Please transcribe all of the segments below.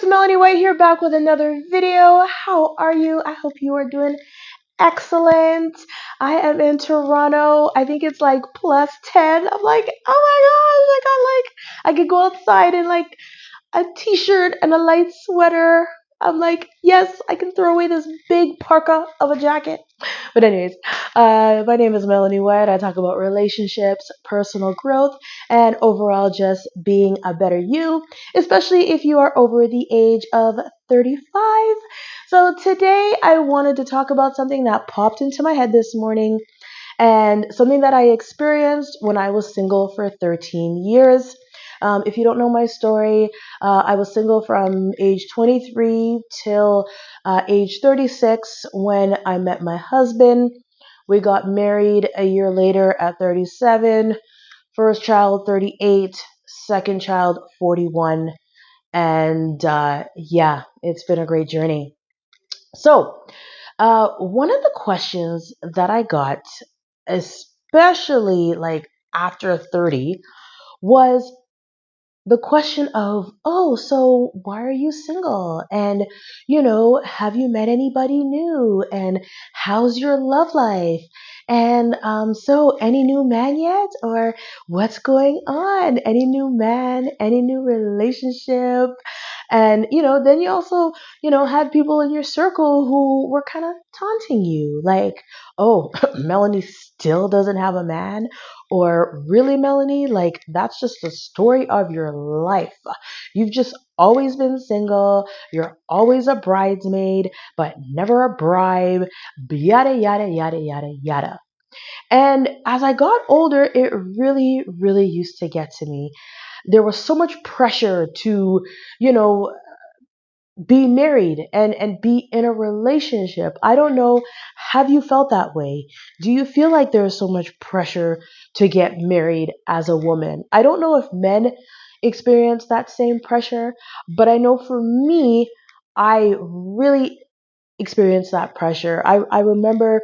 it's Melanie White here, back with another video. How are you? I hope you are doing excellent. I am in Toronto. I think it's like plus 10. I'm like, oh my gosh, I could go outside in like a t-shirt and a light sweater. I'm like, yes, I can throw away this big parka of a jacket. But anyways, my name is Melanie White. I talk about relationships, personal growth, and overall just being a better you, especially if you are over the age of 35. So today I wanted to talk about something that popped into my head this morning and something that I experienced when I was single for 13 years. If you don't know my story, I was single from age 23 till age 36 when I met my husband. We got married a year later at 37, first child 38, second child 41. And yeah, it's been a great journey. So, one of the questions that I got, especially like after 30, was the question of, oh, so why are you single? And, have you met anybody new? And how's your love life? And so any new man yet? Or what's going on? Any new man? Any new relationship? And, then you also, had people in your circle who were kind of taunting you, like, oh, Melanie still doesn't have a man. Or really, Melanie, like that's just the story of your life. You've just always been single. You're always a bridesmaid, but never a bribe. Yada, yada, yada, yada, yada. And as I got older, it really, really used to get to me. There was so much pressure to, you know, be married and be in a relationship. I don't know. Have you felt that way? Do you feel like there's so much pressure to get married as a woman? I don't know if men experience that same pressure, but I know for me, I really experienced that pressure. I remember,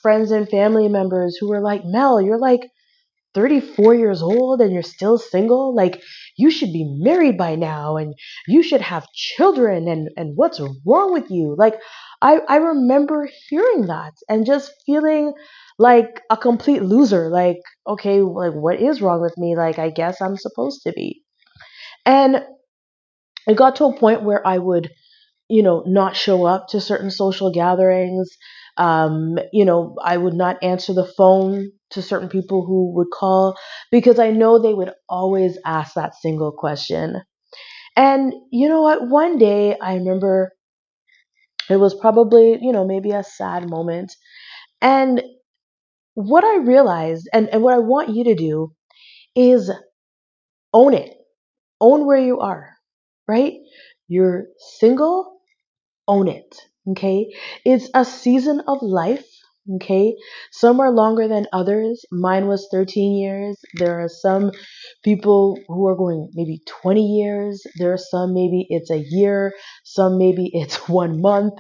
friends and family members who were like, Mel, you're like 34 years old and you're still single, like you should be married by now and you should have children and what's wrong with you? Like I remember hearing that and just feeling like a complete loser. Like, okay, like what is wrong with me? Like I guess I'm supposed to be. And it got to a point where I would not show up to certain social gatherings. I would not answer the phone to certain people who would call because I know they would always ask that single question. And you know what? One day I remember it was probably, maybe a sad moment. And what I realized and what I want you to do is own it. Own where you are, right? You're single, own it. Okay. It's a season of life. Okay. Some are longer than others. Mine was 13 years. There are some people who are going maybe 20 years. There are some maybe it's a year. Some maybe it's 1 month,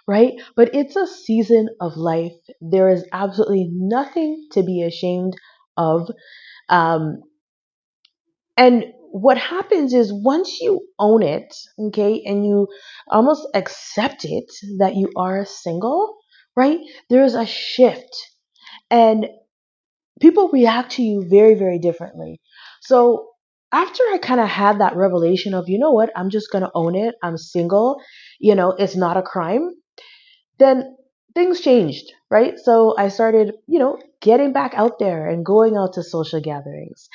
right? But it's a season of life. There is absolutely nothing to be ashamed of. Um, and what happens is once you own it, okay, and you almost accept it that you are single, right? There's a shift and people react to you very, very differently. So after I kind of had that revelation of, you know what, I'm just going to own it. I'm single. It's not a crime. Then things changed, right? So I started, getting back out there and going out to social gatherings.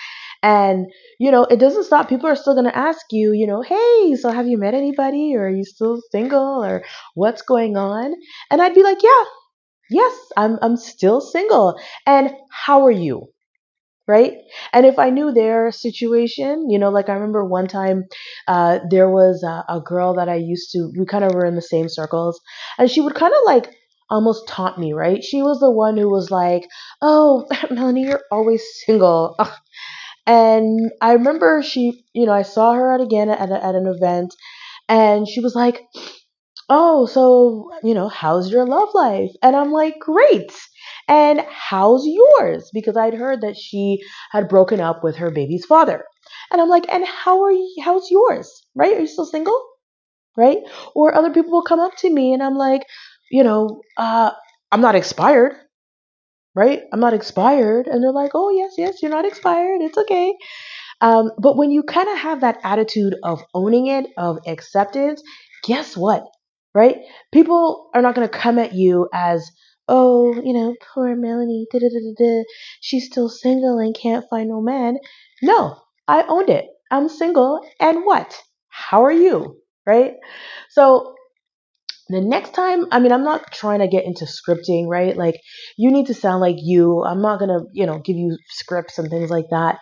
And, it doesn't stop. People are still going to ask you, hey, so have you met anybody? Or are you still single? Or what's going on? And I'd be like, yeah, yes, I'm still single. And how are you? Right? And if I knew their situation, like I remember one time, there was a girl that I used to, we kind of were in the same circles, and she would kind of like almost taunt me, right? She was the one who was like, oh, Melanie, you're always single. Ugh. And I remember she, I saw her again at an event, and she was like, oh, so, how's your love life? And I'm like, great. And how's yours? Because I'd heard that she had broken up with her baby's father. And I'm like, and how's yours? Right? Are you still single? right? Or other people will come up to me and I'm like, you know, I'm not expired, right? I'm not expired. And they're like, oh, yes, yes, you're not expired. It's okay. But when you kind of have that attitude of owning it, of acceptance, guess what? Right? People are not going to come at you as, oh, poor Melanie, da da da da da. She's still single and can't find no man. No, I owned it. I'm single, and what? How are you? Right? So the next time, I mean, I'm not trying to get into scripting, right? Like, you need to sound like you. I'm not going to, give you scripts and things like that.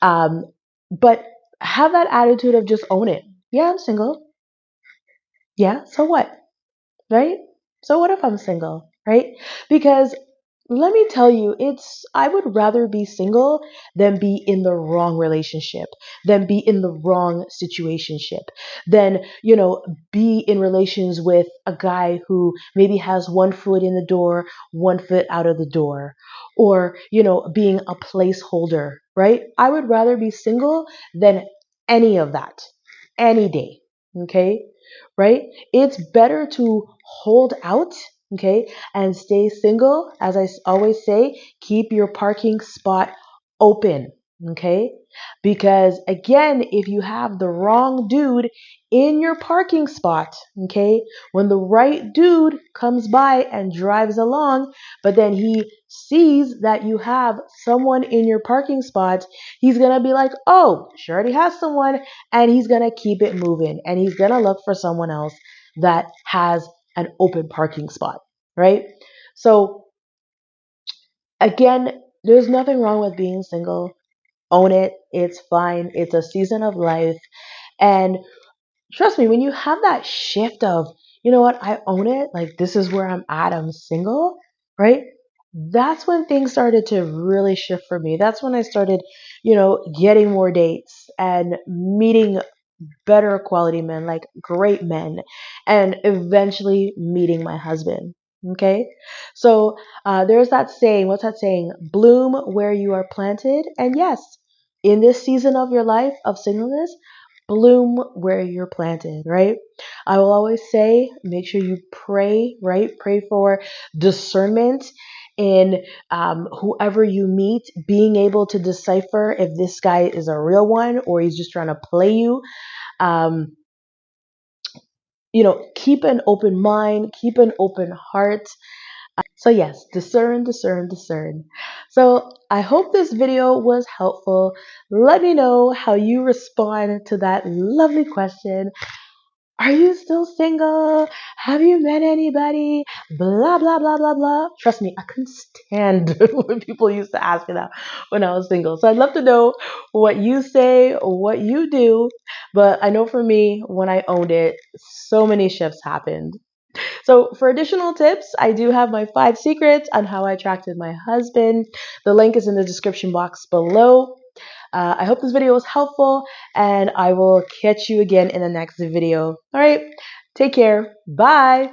Um, but have that attitude of just own it. Yeah, I'm single. Yeah, so what? Right? So what if I'm single? Right? Because let me tell you, I would rather be single than be in the wrong relationship, than be in the wrong situationship, than, be in relations with a guy who maybe has one foot in the door, one foot out of the door, or, being a placeholder, right? I would rather be single than any of that, any day. Okay. Right? It's better to hold out, okay, and stay single. As I always say, keep your parking spot open, okay? Because again, if you have the wrong dude in your parking spot, okay, when the right dude comes by and drives along, but then he sees that you have someone in your parking spot, he's gonna be like, oh, she already has someone, and he's gonna keep it moving, and he's gonna look for someone else that has an open parking spot, right? So again, there's nothing wrong with being single. Own it. It's fine. It's a season of life. And trust me, when you have that shift of, you know what, I own it, like this is where I'm at, I'm single, right? That's when things started to really shift for me. That's when I started, getting more dates and meeting better quality men, like great men, and eventually meeting my husband. Okay. So there's that saying. What's that saying? Bloom where you are planted. And yes, in this season of your life of singleness, bloom where you're planted, right? I will always say, make sure you pray, right? Pray for discernment in whoever you meet, being able to decipher if this guy is a real one or he's just trying to play you. um, keep an open mind, keep an open heart. So yes, discern, discern, discern. So I hope this video was helpful. Let me know how you respond to that lovely question. Are you still single? Have you met anybody? Blah, blah, blah, blah, blah. Trust me, I couldn't stand when people used to ask me that when I was single. So I'd love to know what you say, what you do. But I know for me, when I owned it, so many shifts happened. So for additional tips, I do have my 5 secrets on how I attracted my husband. The link is in the description box below. I hope this video was helpful, and I will catch you again in the next video. All right, take care. Bye.